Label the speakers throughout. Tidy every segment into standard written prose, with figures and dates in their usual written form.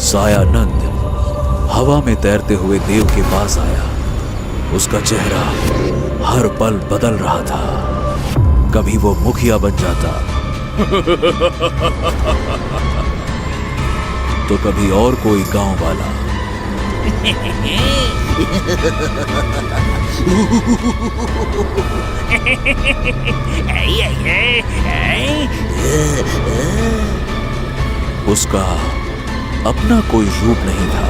Speaker 1: सायानंद हवा में तैरते हुए देव के पास आया। उसका चेहरा हर पल बदल रहा था। कभी वो मुखिया बन जाता तो कभी और कोई गांव वाला। उसका अपना कोई रूप नहीं था।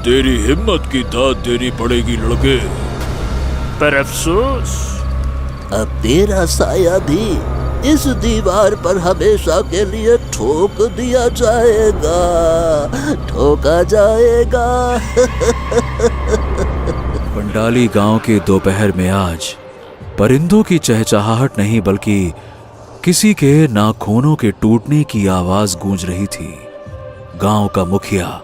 Speaker 2: तेरी हिम्मत की दाद देनी पड़ेगी लड़के।
Speaker 3: पर अफसोस,
Speaker 4: अब तेरा साया भी इस दीवार पर हमेशा के लिए ठोक दिया जाएगा, ठोका जाएगा।
Speaker 1: पंडाली गांव के दोपहर में आज परिंदों की चहचहाहट नहीं बल्कि किसी के नाखूनों के टूटने की आवाज गूंज रही थी। गांव का मुखिया,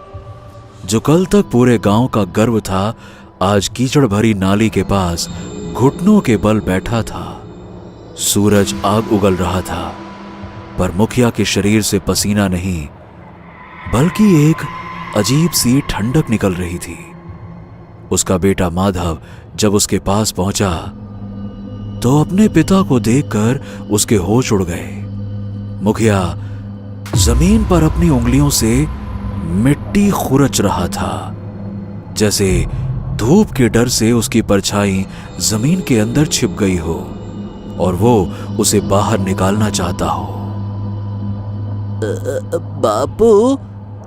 Speaker 1: जो कल तक पूरे गांव का गर्व था, आज कीचड़ भरी नाली के पास घुटनों के बल बैठा था। सूरज आग उगल रहा था, पर मुखिया के शरीर से पसीना नहीं बल्कि एक अजीब सी ठंडक निकल रही थी। उसका बेटा माधव जब उसके पास पहुंचा तो अपने पिता को देखकर उसके होश उड़ गए। मुखिया जमीन पर अपनी उंगलियों से मिट्टी खुरच रहा था, जैसे धूप के डर से उसकी परछाई जमीन के अंदर छिप गई हो और वो उसे बाहर निकालना चाहता हो।
Speaker 4: बापू,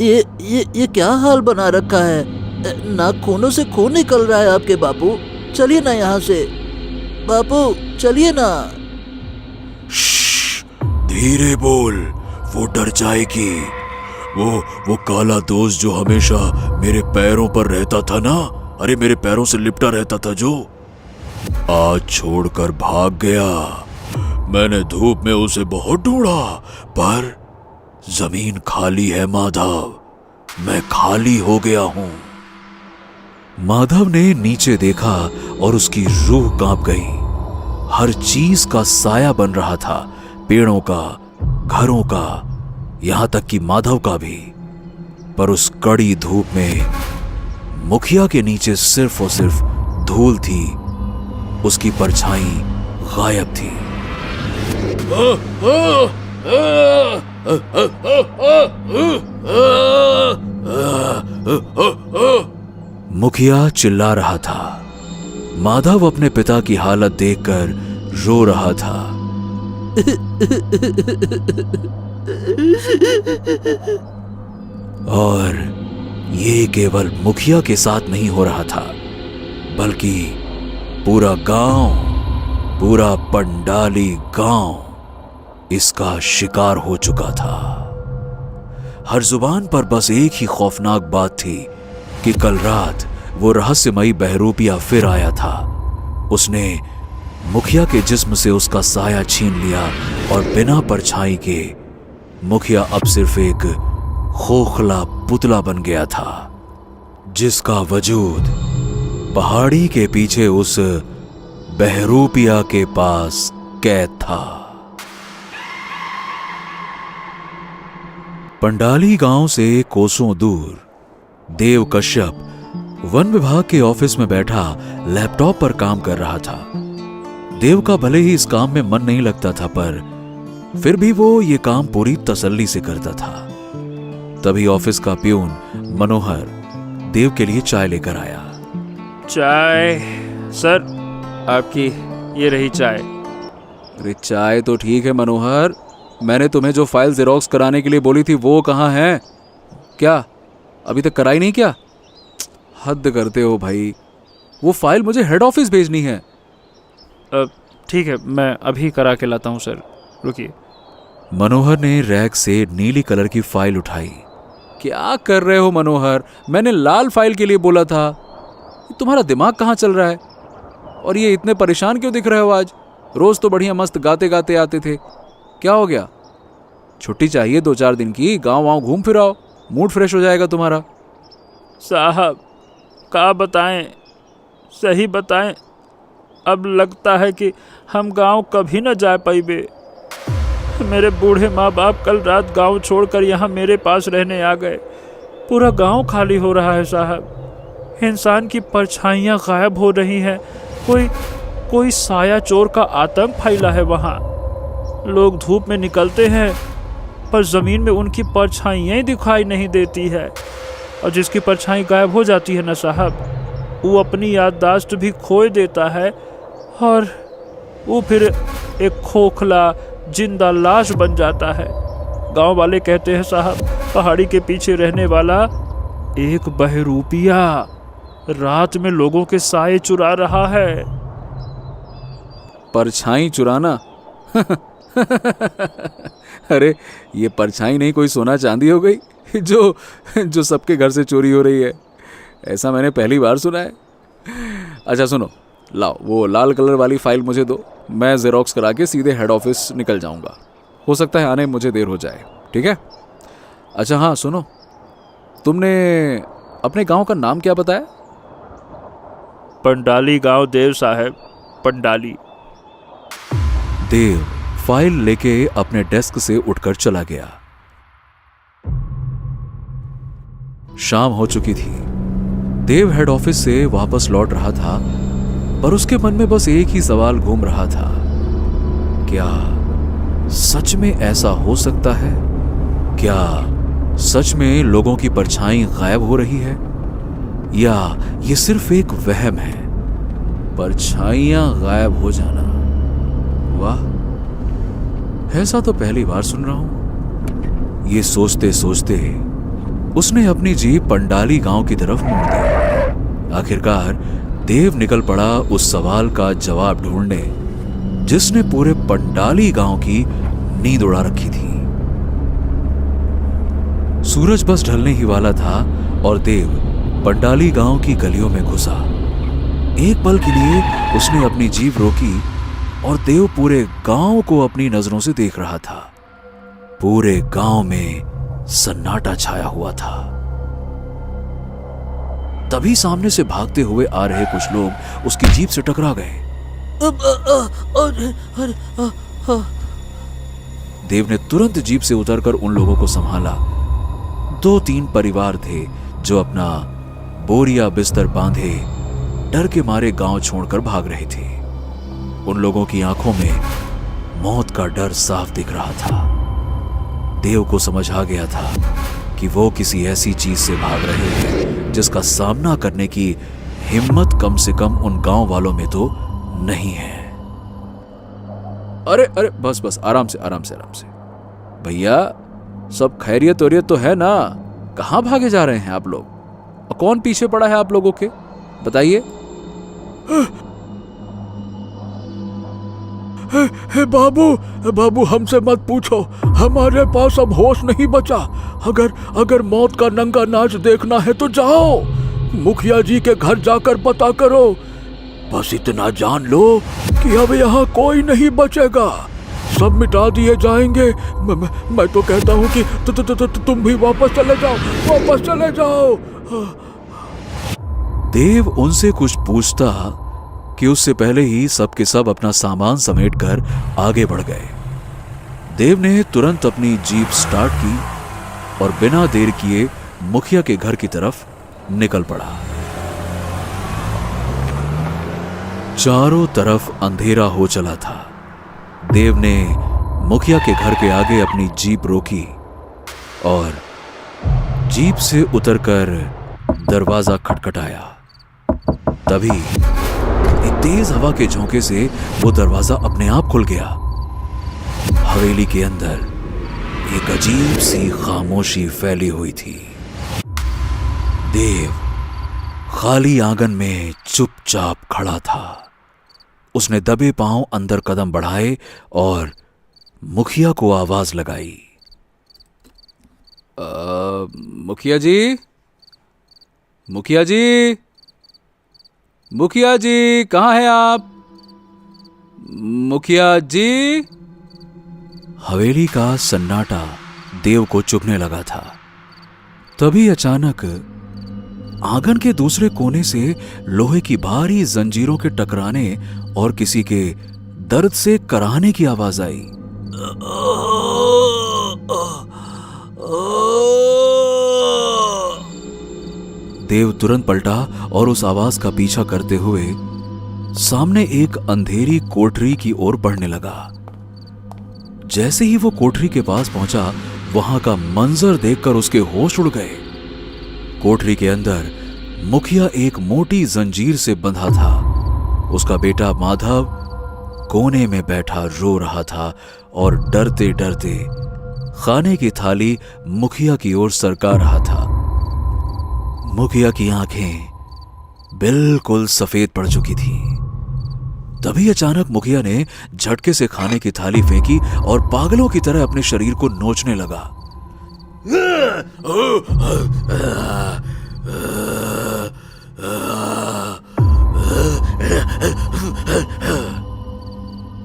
Speaker 4: ये क्या हाल बना रखा है? नाखूनों से खून निकल रहा है आपके बापू। चलिए ना यहाँ से बापू, चलिए ना।
Speaker 2: धीरे बोल, वो डर जाएगी। वो काला दोस्त जो हमेशा मेरे पैरों पर रहता था ना, अरे मेरे पैरों से लिपटा रहता था, जो आज छोड़कर भाग गया। मैंने धूप में उसे बहुत ढूंढा, पर जमीन खाली है माधव, मैं खाली हो गया हूं।
Speaker 1: माधव ने नीचे देखा और उसकी रूह कांप गई। हर चीज का साया बन रहा था, पेड़ों का, घरों का, यहां तक कि माधव का भी। पर उस कड़ी धूप में मुखिया के नीचे सिर्फ और सिर्फ धूल थी, उसकी परछाई गायब थी। मुखिया चिल्ला रहा था। माधव अपने पिता की हालत देखकर रो रहा था। और ये केवल मुखिया के साथ नहीं हो रहा था, बल्कि पूरा गांव, पूरा पंडाली गांव इसका शिकार हो चुका था। हर जुबान पर बस एक ही खौफनाक बात थी कि कल रात वो रहस्यमयी बहरूपिया फिर आया था। उसने मुखिया के जिस्म से उसका साया छीन लिया और बिना परछाई के मुखिया अब सिर्फ एक खोखला पुतला बन गया था, जिसका वजूद पहाड़ी के पीछे उस बहरूपिया के पास कैद था। पंडाली गांव से कोसों दूर देव कश्यप वन विभाग के ऑफिस में बैठा लैपटॉप पर काम कर रहा था। देव का भले ही इस काम में मन नहीं लगता था, पर फिर भी वो ये काम पूरी तसल्ली से करता था। तभी ऑफिस का प्यून मनोहर देव के लिए चाय लेकर आया।
Speaker 3: चाय सर, आपकी ये रही चाय।
Speaker 1: अरे चाय तो ठीक है मनोहर, मैंने तुम्हें जो फाइल जेरोक्स कराने के लिए बोली थी वो कहाँ है? क्या अभी तक कराई नहीं क्या? हद करते हो भाई, वो फाइल मुझे हेड ऑफिस भेजनी है।
Speaker 3: ठीक है, मैं अभी करा के लाता हूँ सर, रुकिए।
Speaker 1: मनोहर ने रैक से नीली कलर की फाइल उठाई। क्या कर रहे हो मनोहर? मैंने लाल फाइल के लिए बोला था। तुम्हारा दिमाग कहाँ चल रहा है? और ये इतने परेशान क्यों दिख रहे हो आज? रोज तो बढ़िया मस्त गाते गाते आते थे, क्या हो गया? छुट्टी चाहिए 2-4 दिन की, गांव वाँव घूम फिर आओ, मूड फ्रेश हो जाएगा तुम्हारा।
Speaker 3: साहब का बताएं, सही बताएं, अब लगता है कि हम गांव कभी न जा पाइबे। मेरे बूढ़े माँ बाप कल रात गांव छोड़कर यहाँ मेरे पास रहने आ गए। पूरा गांव खाली हो रहा है साहब। इंसान की परछाइयाँ गायब हो रही हैं। कोई साया चोर का आतंक फैला है वहाँ। लोग धूप में निकलते हैं पर ज़मीन में उनकी परछाइयाँ दिखाई नहीं देती है। और जिसकी परछाई गायब हो जाती है ना साहब, वो अपनी याददाश्त भी खोए देता है और वो फिर एक खोखला जिंदा लाश बन जाता है। गांव वाले कहते हैं साहब, पहाड़ी के पीछे रहने वाला एक बहरूपिया रात में लोगों के साए चुरा रहा है।
Speaker 1: परछाई चुराना? अरे ये परछाई नहीं, कोई सोना चांदी हो गई जो सबके घर से चोरी हो रही है। ऐसा मैंने पहली बार सुना है। अच्छा सुनो, लाओ वो लाल कलर वाली फाइल मुझे दो, मैं जेरोक्स करा के सीधे हेड ऑफिस निकल जाऊंगा। हो सकता है आने में मुझे देर हो जाए, ठीक है? अच्छा हाँ सुनो, तुमने अपने गांव का नाम क्या बताया?
Speaker 3: पंडाली गांव देव साहब, पंडाली।
Speaker 1: देव फाइल लेके अपने डेस्क से उठकर चला गया। शाम हो चुकी थी। देव हेड ऑफिस से वापस लौट रहा था, पर उसके मन में बस एक ही सवाल घूम रहा था, क्या सच में ऐसा हो सकता है? क्या सच में लोगों की परछाई गायब हो रही है, या ये सिर्फ एक वहम है? परछाइयां गायब हो जाना, वाह, ऐसा तो पहली बार सुन रहा हूं। ये सोचते सोचते उसने अपनी जीप पंडाली गांव की तरफ मोड़ दी। आखिरकार देव निकल पड़ा उस सवाल का जवाब ढूंढने जिसने पूरे पंडाली गांव की नींद उड़ा रखी थी। सूरज बस ढलने ही वाला था और देव पंडाली गांव की गलियों में घुसा। एक पल के लिए उसने अपनी जीप रोकी और देव पूरे गांव को अपनी नजरों से देख रहा था। पूरे गांव में सन्नाटा छाया हुआ था। तभी सामने से भागते हुए आ रहे कुछ लोग उसकी जीप से टकरा गए। देव ने तुरंत जीप से उतरकर उन लोगों को संभाला। 2-3 परिवार थे जो अपना बोरिया बिस्तर बांधे डर के मारे गांव छोड़कर भाग रहे थे। उन लोगों की आंखों में मौत का डर साफ दिख रहा था। देव को समझ आ गया था कि वो किसी ऐसी चीज से भाग रहे हैं जिसका सामना करने की हिम्मत कम से कम उन गांव वालों में तो नहीं है। अरे अरे बस बस, आराम से आराम से आराम से भैया, सब खैरियत वरियत तो है ना? कहां भागे जा रहे हैं आप लोग? और कौन पीछे पड़ा है आप लोगों के, बताइए।
Speaker 2: हे बाबू हमसे मत पूछो, हमारे पास अब होश नहीं बचा। अगर मौत का नंगा नाच देखना है तो जाओ, मुखिया जी के घर जाकर पता करो। बस इतना जान लो कि अब यहाँ कोई नहीं बचेगा, सब मिटा दिए जाएंगे। मैं तो कहता हूँ कि तुम भी वापस चले जाओ।
Speaker 1: देव उनसे कुछ पूछता कि उससे पहले ही सब के सब अपना सामान समेटकर आगे बढ़ गए। देव ने तुरंत अपनी जीप स्टार्ट की और बिना देर किए मुखिया के घर की तरफ निकल पड़ा। चारों तरफ अंधेरा हो चला था। देव ने मुखिया के घर के आगे अपनी जीप रोकी और जीप से उतरकर दरवाजा खटखटाया। तभी एक तेज हवा के झोंके से वो दरवाजा अपने आप खुल गया। हवेली के अंदर एक अजीब सी खामोशी फैली हुई थी। देव खाली आंगन में चुपचाप खड़ा था। उसने दबे पांव अंदर कदम बढ़ाए और मुखिया को आवाज लगाई। मुखिया जी, मुखिया जी, मुखिया जी, कहाँ हैं आप? मुखिया जी। हवेली का सन्नाटा देव को चुभने लगा था। तभी अचानक आंगन के दूसरे कोने से लोहे की भारी जंजीरों के टकराने और किसी के दर्द से कराहने की आवाज आई। देव तुरंत पलटा और उस आवाज का पीछा करते हुए सामने एक अंधेरी कोठरी की ओर बढ़ने लगा। जैसे ही वो कोठरी के पास पहुंचा, वहां का मंजर देखकर उसके होश उड़ गए। कोठरी के अंदर मुखिया एक मोटी जंजीर से बंधा था। उसका बेटा माधव कोने में बैठा रो रहा था और डरते डरते खाने की थाली मुखिया की ओर सरका रहा था। मुखिया की आंखें बिल्कुल सफेद पड़ चुकी थी। तभी अचानक मुखिया ने झटके से खाने की थाली फेंकी और पागलों की तरह अपने शरीर को नोचने लगा।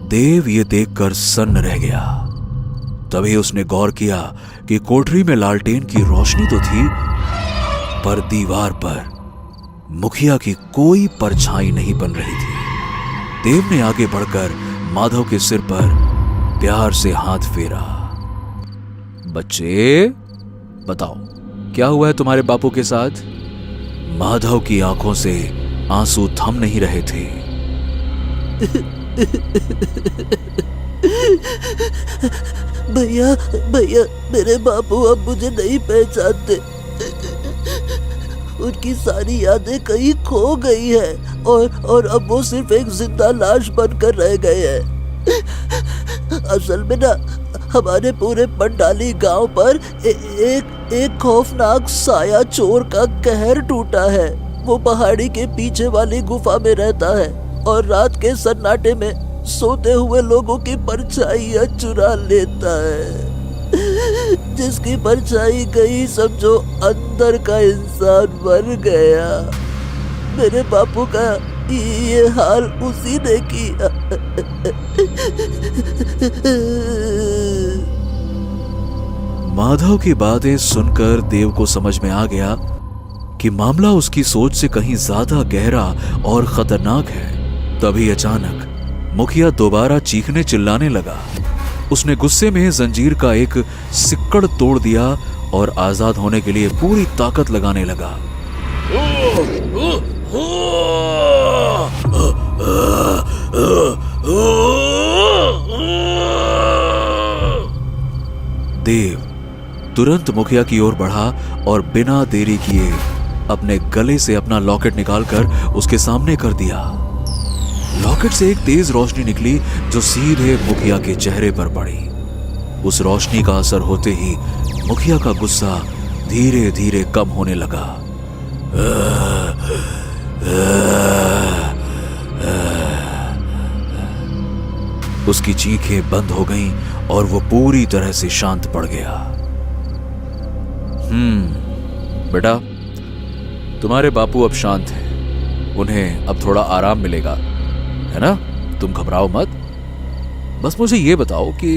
Speaker 1: देव ये देखकर सन्न रह गया। तभी उसने गौर किया कि कोठरी में लालटेन की रोशनी तो थी, पर दीवार पर मुखिया की कोई परछाई नहीं बन रही थी। देव ने आगे बढ़कर माधव के सिर पर प्यार से हाथ फेरा। बच्चे, बताओ क्या हुआ है तुम्हारे बापू के साथ? माधव की आंखों से आंसू थम नहीं रहे थे।
Speaker 4: भैया भैया, मेरे बापू अब मुझे नहीं पहचानते। उनकी सारी यादें कहीं खो गई है और अब वो सिर्फ एक जिंदा लाश बनकर रह गए हैं। असल में ना, हमारे पूरे पंडाली गांव पर एक खौफनाक साया चोर का कहर टूटा है। वो पहाड़ी के पीछे वाली गुफा में रहता है और रात के सन्नाटे में सोते हुए लोगों की परछाइयां चुरा लेता है। जिसकी परछाई गई, समझो अंदर का इंसान मर गया। मेरे बापू का ये हाल उसी ने किया।
Speaker 1: माधव की बातें सुनकर देव को समझ में आ गया कि मामला उसकी सोच से कहीं ज्यादा गहरा और खतरनाक है। तभी अचानक मुखिया दोबारा चीखने चिल्लाने लगा। उसने गुस्से में जंजीर का एक सिक्कड़ तोड़ दिया और आजाद होने के लिए पूरी ताकत लगाने लगा। देव तुरंत मुखिया की ओर बढ़ा और बिना देरी किए अपने गले से अपना लॉकेट निकालकर उसके सामने कर दिया। लॉकेट से एक तेज रोशनी निकली जो सीधे मुखिया के चेहरे पर पड़ी। उस रोशनी का असर होते ही मुखिया का गुस्सा धीरे धीरे कम होने लगा। उसकी चीखें बंद हो गईं और वो पूरी तरह से शांत पड़ गया। बेटा, तुम्हारे बापू अब शांत हैं। उन्हें अब थोड़ा आराम मिलेगा, है ना? तुम घबराओ मत। बस मुझे ये बताओ कि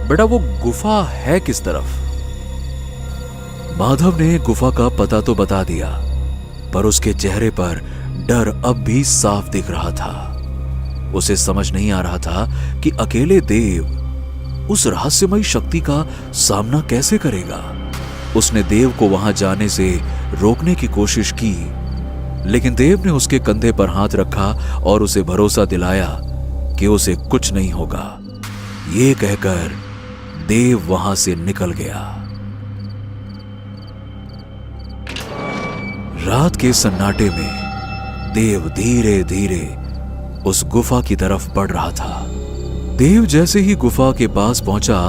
Speaker 1: बेटा वो गुफा है किस तरफ? माधव ने गुफा का पता तो बता दिया, पर उसके चेहरे पर डर अब भी साफ दिख रहा था। उसे समझ नहीं आ रहा था कि अकेले देव उस रहस्यमयी शक्ति का सामना कैसे करेगा। उसने देव को वहां जाने से रोकने की कोशिश की, लेकिन देव ने उसके कंधे पर हाथ रखा और उसे भरोसा दिलाया कि उसे कुछ नहीं होगा। ये कहकर देव वहां से निकल गया। रात के सन्नाटे में देव धीरे धीरे उस गुफा की तरफ बढ़ रहा था। देव जैसे ही गुफा के पास पहुंचा,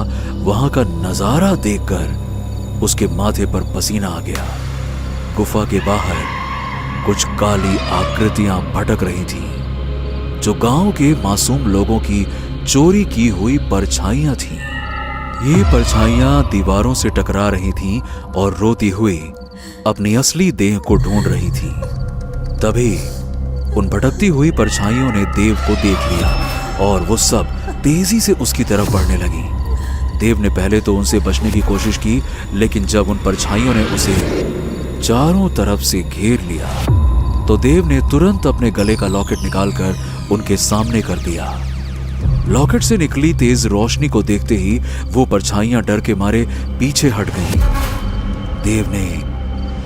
Speaker 1: वहां का नजारा देखकर उसके माथे पर पसीना आ गया। गुफा के बाहर कुछ काली आकृतियां भटक रही थीं, जो गांव के मासूम लोगों की चोरी की हुई परछाइयां थीं। ये परछाइयां दीवारों से टकरा रही थीं और रोती हुई अपनी असली देह को ढूंढ रही थीं। तभी उन भटकती हुई परछाइयों ने देव को देख लिया और वो सब तेजी से उसकी तरफ बढ़ने लगी। देव ने पहले तो उनसे बचने की कोशिश की, लेकिन जब उन परछाइयों ने उसे चारों तरफ से घेर लिया तो देव ने तुरंत अपने गले का लॉकेट निकालकर उनके सामने कर दिया। लॉकेट से निकली तेज रोशनी को देखते ही वो परछाइयां डर के मारे पीछे हट गईं। देव ने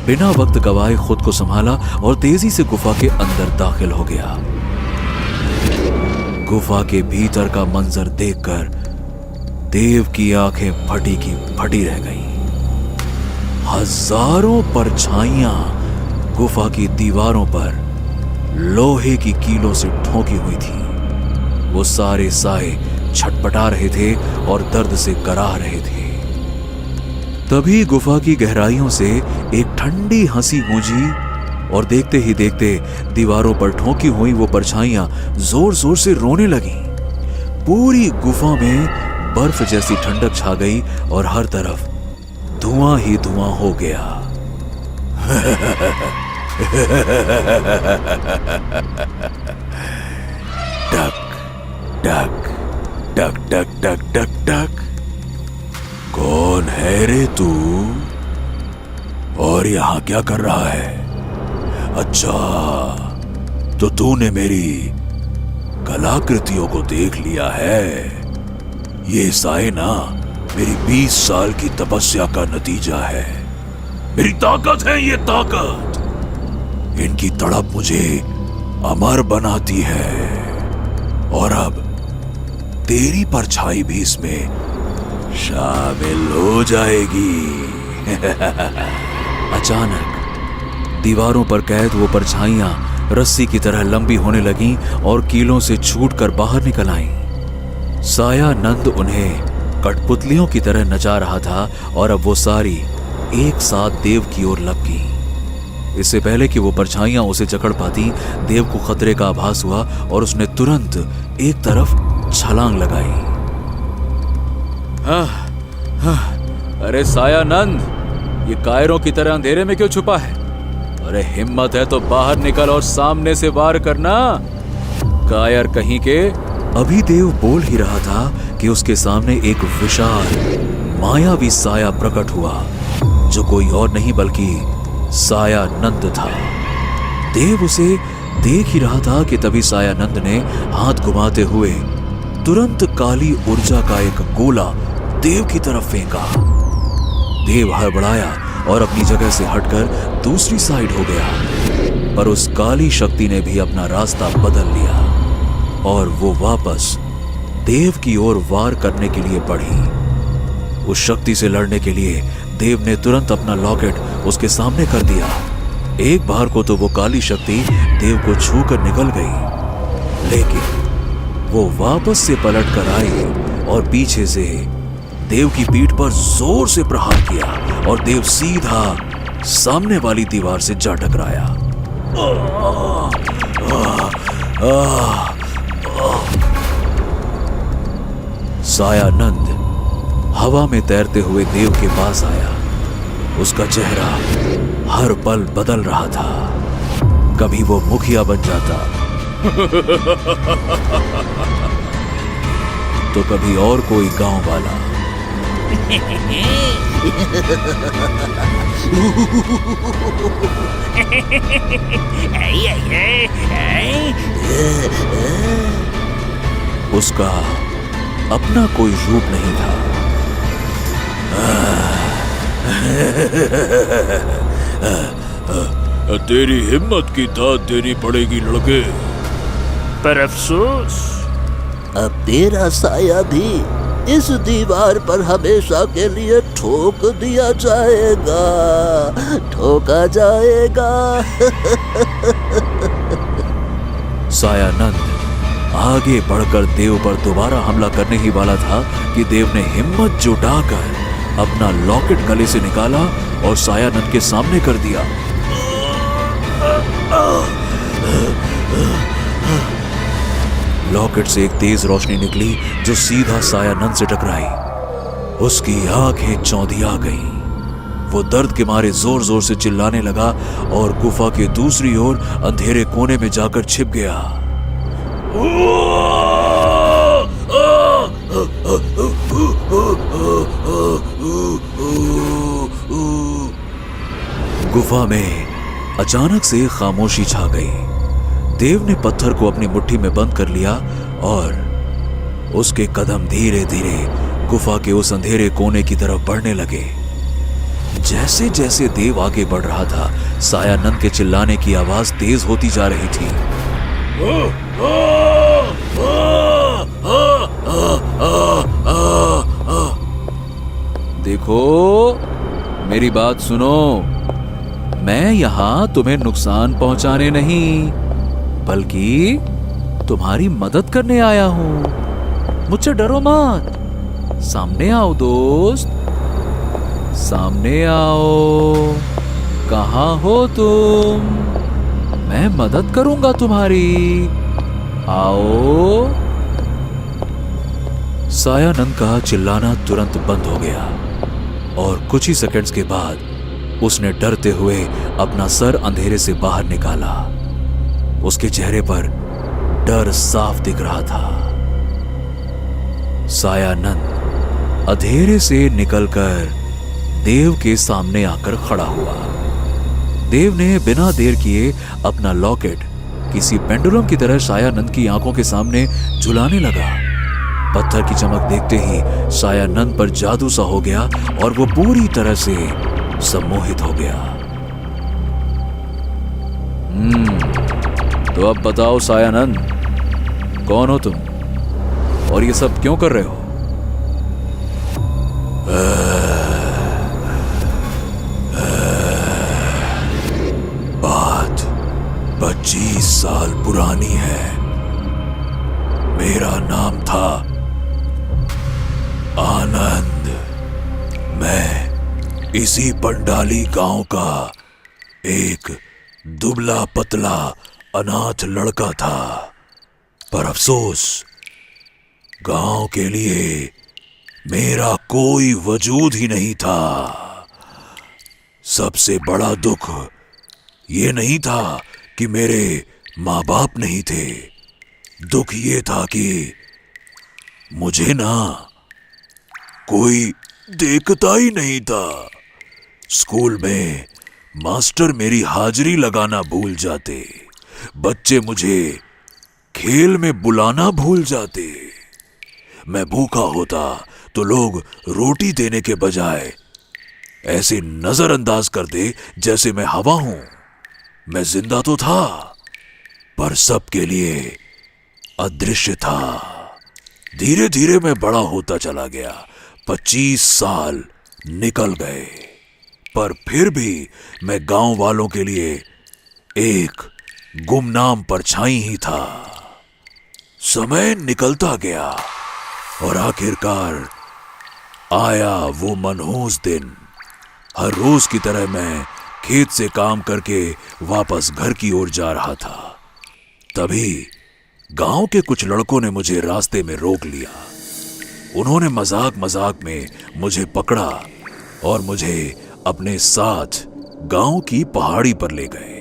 Speaker 1: बिना वक्त गवाए खुद को संभाला और तेजी से गुफा के अंदर दाखिल हो गया। गुफा के भीतर का मंजर देखकर देव की आंखें फटी की फटी रह गईं। हजारों परछाइयां गुफा की दीवारों पर लोहे की कीलों से ठोकी हुई थी। वो सारे साए छटपटा रहे थे और दर्द से कराह रहे थे। तभी गुफा की गहराइयों से एक ठंडी हंसी गूंजी और देखते ही देखते दीवारों पर ठोकी हुई वो परछाइयां जोर जोर से रोने लगीं। पूरी गुफा में बर्फ जैसी ठंडक छा गई और हर तरफ धुआं ही धुआं हो गया।
Speaker 2: टक टक टक टक टक टक टक। कौन है रे तू और यहां क्या कर रहा है? अच्छा, तो तूने मेरी कलाकृतियों को देख लिया है। ये साए ना मेरी 20 साल की तपस्या का नतीजा है। मेरी ताकत है ये ताकत। इनकी तड़प मुझे अमर बनाती है। और अब तेरी परछाई भी इसमें शामिल हो जाएगी।
Speaker 1: अचानक दीवारों पर कैद वो परछाइयां रस्सी की तरह लंबी होने लगीं और कीलों से छूटकर बाहर निकल आईं। साया नंद उन्हें कठपुतलियों की तरह नचा रहा था और अब वो सारी एक साथ देव की ओर लपकी। इससे पहले कि वो परछाइयां उसे जकड़ पाती, देव को खतरे का आभास हुआ और उसने तुरंत एक तरफ छलांग लगाई। अरे सायानंद, ये कायरों की तरह अंधेरे में क्यों छुपा है? अरे हिम्मत है तो बाहर निकल और सामने से वार करना, कायर कहीं के। अभी देव बोल ही रहा था कि उसके सामने एक विशाल मायावी साया प्रकट हुआ, जो कोई और नहीं बल्कि सायानंद था। देव उसे देख ही रहा था कि तभी सायानंद ने हाथ घुमाते हुए तुरंत काली ऊर्जा का एक गोला देव की तरफ फेंका। देव हड़बड़ाया और अपनी जगह से हटकर दूसरी साइड हो गया, पर उस काली शक्ति ने भी अपना रास्ता बदल लिया और वो वापस देव की ओर वार करने के लिए बढ़ी। उस शक्ति से लड़ने के लिए देव ने तुरंत अपना लॉकेट उसके सामने कर दिया। एक बार को तो वो काली शक्ति देव को छूकर निकल गई, लेकिन वो वापस से पलट कर आई और पीछे से देव की पीठ पर जोर से प्रहार किया और देव सीधा सामने वाली दीवार से जा टकराया। सायानंद हवा में तैरते हुए देव के पास आया। उसका चेहरा हर पल बदल रहा था। कभी वो मुखिया बन जाता तो कभी और कोई गांव वाला। उसका अपना कोई रूप नहीं था।
Speaker 2: तेरी हिम्मत की दाद देनी पड़ेगी लड़के।
Speaker 3: पर अफसोस,
Speaker 4: अब तेरा साया भी इस दीवार पर हमेशा के लिए ठोक दिया जाएगा, ठोका जाएगा।
Speaker 1: सायानंद आगे बढ़कर देव पर दोबारा हमला करने ही वाला था कि देव ने हिम्मत जुटाकर अपना लॉकेट गले से निकाला और सायानंद के सामने कर दिया। लॉकेट से एक तेज रोशनी निकली जो सीधा सायानंद से टकराई। उसकी आंखें चौंधिया गईं। वो दर्द के मारे जोर जोर से चिल्लाने लगा और गुफा के दूसरी ओर अंधेरे कोने में जाकर छिप गया। गुफा में अचानक से खामोशी छा गई। देव ने पत्थर को अपनी मुट्ठी में बंद कर लिया और उसके कदम धीरे धीरे गुफा के उस अंधेरे कोने की तरफ बढ़ने लगे। जैसे जैसे देव आगे बढ़ रहा था, सायानंद के चिल्लाने की आवाज तेज होती जा रही थी। देखो, मेरी बात सुनो, मैं यहां तुम्हें नुकसान पहुंचाने नहीं बल्कि तुम्हारी मदद करने आया हूं। मुझसे डरो मत, सामने आओ दोस्त, सामने आओ। कहां हो तुम? मैं मदद करूंगा तुम्हारी, आओ। सायानंद का चिल्लाना तुरंत बंद हो गया और कुछ ही सेकंड्स के बाद उसने डरते हुए अपना सर अंधेरे से बाहर निकाला। उसके चेहरे पर डर साफ दिख रहा था। सायानंद अंधेरे से निकलकर देव के सामने आकर खड़ा हुआ। देव ने बिना देर किए अपना लॉकेट किसी पेंडुलम की तरह सायानंद की आंखों के सामने झुलाने लगा। पत्थर की चमक देखते ही सायानंद पर जादू सा हो गया और वो पूरी तरह से सम्मोहित हो गया। तो अब बताओ सायानंद, कौन हो तुम और ये सब क्यों कर रहे हो?
Speaker 2: बात 25 साल पुरानी है। मेरा नाम था आनंद। मैं इसी पंडाली गांव का एक दुबला पतला अनाथ लड़का था, पर अफसोस गांव के लिए मेरा कोई वजूद ही नहीं था। सबसे बड़ा दुख ये नहीं था कि मेरे माँ बाप नहीं थे, दुख ये था कि मुझे ना कोई देखता ही नहीं था। स्कूल में मास्टर मेरी हाजिरी लगाना भूल जाते, बच्चे मुझे खेल में बुलाना भूल जाते। मैं भूखा होता तो लोग रोटी देने के बजाय ऐसे नजरअंदाज करते जैसे मैं हवा हूं। मैं जिंदा तो था पर सबके लिए अदृश्य था। धीरे धीरे मैं बड़ा होता चला गया। 25 साल निकल गए, पर फिर भी मैं गांव वालों के लिए एक गुमनाम परछाई ही था। समय निकलता गया और आखिरकार आया वो मनहूस दिन। हर रोज की तरह मैं खेत से काम करके वापस घर की ओर जा रहा था। तभी गांव के कुछ लड़कों ने मुझे रास्ते में रोक लिया। उन्होंने मजाक मजाक में मुझे पकड़ा और मुझे अपने साथ गांव की पहाड़ी पर ले गए।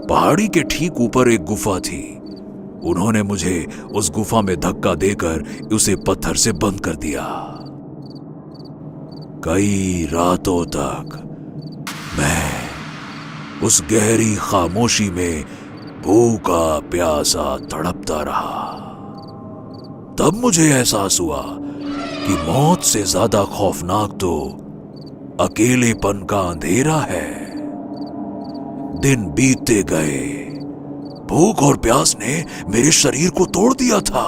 Speaker 2: पहाड़ी के ठीक ऊपर एक गुफा थी। उन्होंने मुझे उस गुफा में धक्का देकर उसे पत्थर से बंद कर दिया। कई रातों तक मैं उस गहरी खामोशी में भूखा प्यासा तड़पता रहा। तब मुझे एहसास हुआ कि मौत से ज्यादा खौफनाक तो अकेलेपन का अंधेरा है। दिन बीतते गए। भूख और प्यास ने मेरे शरीर को तोड़ दिया था,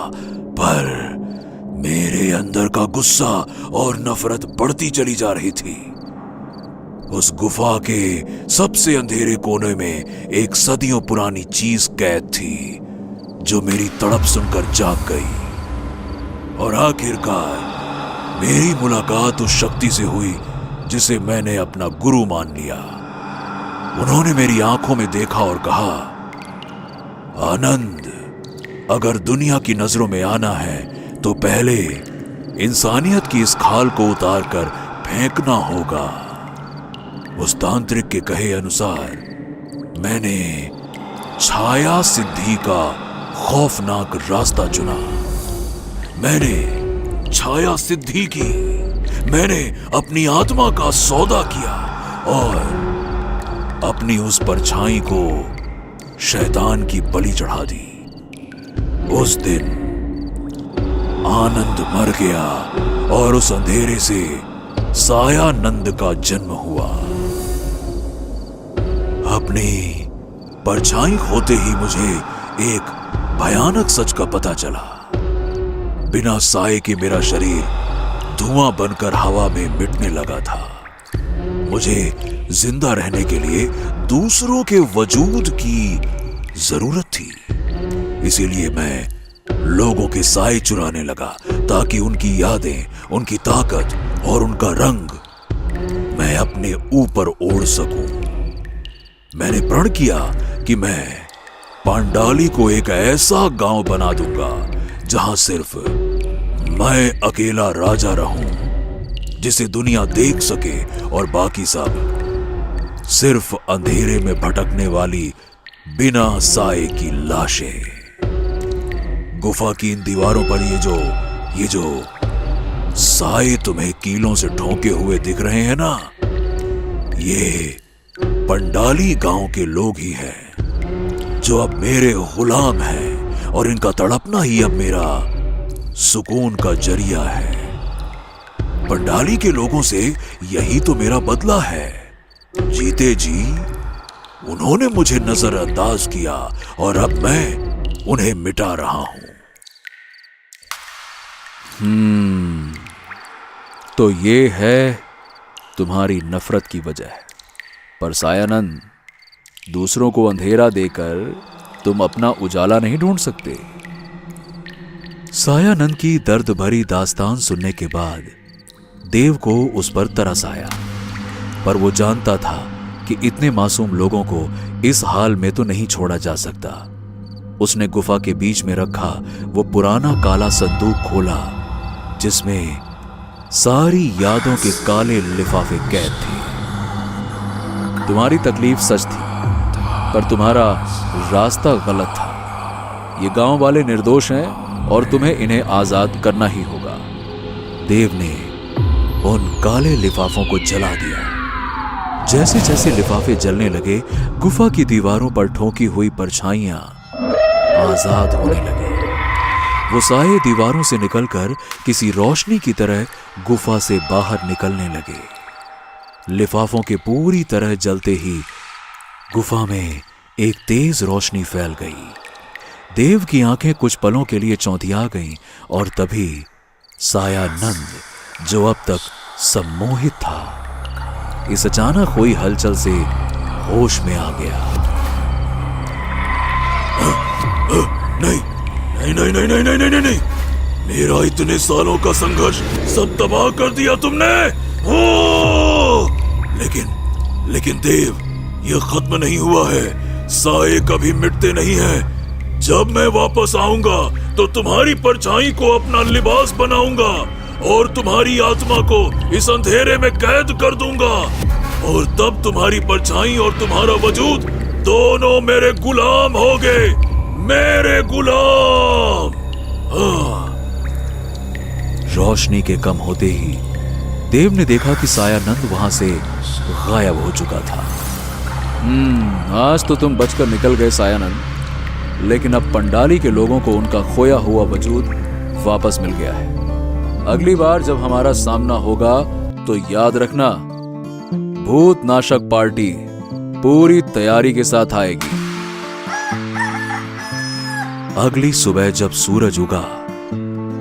Speaker 2: पर मेरे अंदर का गुस्सा और नफरत बढ़ती चली जा रही थी। उस गुफा के सबसे अंधेरे कोने में एक सदियों पुरानी चीज कैद थी जो मेरी तड़प सुनकर जाग गई। और आखिरकार मेरी मुलाकात उस शक्ति से हुई जिसे मैंने अपना गुरु मान लिया। उन्होंने मेरी आंखों में देखा और कहा, आनंद, अगर दुनिया की नजरों में आना है तो पहले इंसानियत की इस खाल को उतारकर फेंकना होगा। उस तांत्रिक के कहे अनुसार मैंने छाया सिद्धि का खौफनाक रास्ता चुना। मैंने छाया सिद्धि की। मैंने अपनी आत्मा का सौदा किया और अपनी उस परछाई को शैतान की बलि चढ़ा दी। उस दिन आनंद मर गया और उस अंधेरे से सायानंद का जन्म हुआ। अपनी परछाई होते ही मुझे एक भयानक सच का पता चला। बिना साए के मेरा शरीर धुआं बनकर हवा में मिटने लगा था। मुझे जिंदा रहने के लिए दूसरों के वजूद की जरूरत थी। इसीलिए मैं लोगों के साए चुराने लगा ताकि उनकी यादें, उनकी ताकत और उनका रंग मैं अपने ऊपर ओढ़ सकूं। मैंने प्रण किया कि मैं पांडाली को एक ऐसा गांव बना दूंगा जहां सिर्फ मैं अकेला राजा रहूं, जिसे दुनिया देख सके और बाकी सब सिर्फ अंधेरे में भटकने वाली बिना साए की लाशें। गुफा की इन दीवारों पर ये जो साए तुम्हें कीलों से ठोके हुए दिख रहे हैं ना, ये पंडाली गांव के लोग ही हैं जो अब मेरे गुलाम हैं और इनका तड़पना ही अब मेरा सुकून का जरिया है। पंडाली के लोगों से यही तो मेरा बदला है। जीते जी उन्होंने मुझे नजरअंदाज किया और अब मैं उन्हें मिटा रहा हूं।
Speaker 1: तो ये है तुम्हारी नफरत की वजह। पर सायानंद, दूसरों को अंधेरा देकर तुम अपना उजाला नहीं ढूंढ सकते। सायानंद की दर्द भरी दास्तान सुनने के बाद देव को उस पर तरस आया, पर वो जानता था कि इतने मासूम लोगों को इस हाल में तो नहीं छोड़ा जा सकता। उसने गुफा के बीच में रखा वो पुराना काला संदूक खोला जिसमें सारी यादों के काले लिफाफे कैद थे। तुम्हारी तकलीफ सच थी, पर तुम्हारा रास्ता गलत था। ये गांव वाले निर्दोष हैं और तुम्हें इन्हें आजाद करना ही होगा। देव ने उन काले लिफाफों को जला दिया। जैसे जैसे लिफाफे जलने लगे, गुफा की दीवारों पर ठोकी हुई परछाइयां आजाद होने लगे। वो साए दीवारों से निकलकर किसी रोशनी की तरह गुफा से बाहर निकलने लगे। लिफाफों के पूरी तरह जलते ही गुफा में एक तेज रोशनी फैल गई। देव की आंखें कुछ पलों के लिए चौंधिया गईं और तभी सायानंद, जो अब तक सम्मोहित था, इस अचानक हुई हलचल से होश में आ गया।
Speaker 2: नहीं नहीं नहीं नहीं नहीं नहीं नहीं नहीं, मेरा इतने सालों का संघर्ष सब तबाह कर दिया तुमने। लेकिन देव, यह खत्म नहीं हुआ है। साए कभी मिटते नहीं हैं। जब मैं वापस आऊंगा तो तुम्हारी परछाई को अपना लिबास बनाऊंगा और तुम्हारी आत्मा को इस अंधेरे में कैद कर दूंगा, और तब तुम्हारी परछाई और तुम्हारा वजूद दोनों मेरे गुलाम होंगे, मेरे गुलाम।
Speaker 1: रोशनी के कम होते ही देव ने देखा कि सायानंद वहां से गायब हो चुका था। आज तो तुम बचकर निकल गए सायानंद, लेकिन अब पंडाली के लोगों को उनका खोया हुआ वजूद वापस मिल गया है। अगली बार जब हमारा सामना होगा तो याद रखना, भूत नाशक पार्टी पूरी तैयारी के साथ आएगी। अगली सुबह जब सूरज उगा,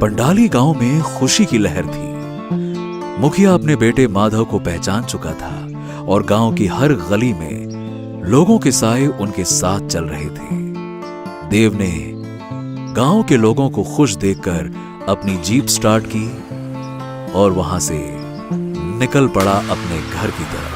Speaker 1: पंडाली गांव में खुशी की लहर थी। मुखिया अपने बेटे माधव को पहचान चुका था और गांव की हर गली में लोगों के साए उनके साथ चल रहे थे। देव ने गांव के लोगों को खुश देखकर अपनी जीप स्टार्ट की और वहां से निकल पड़ा अपने घर की तरफ।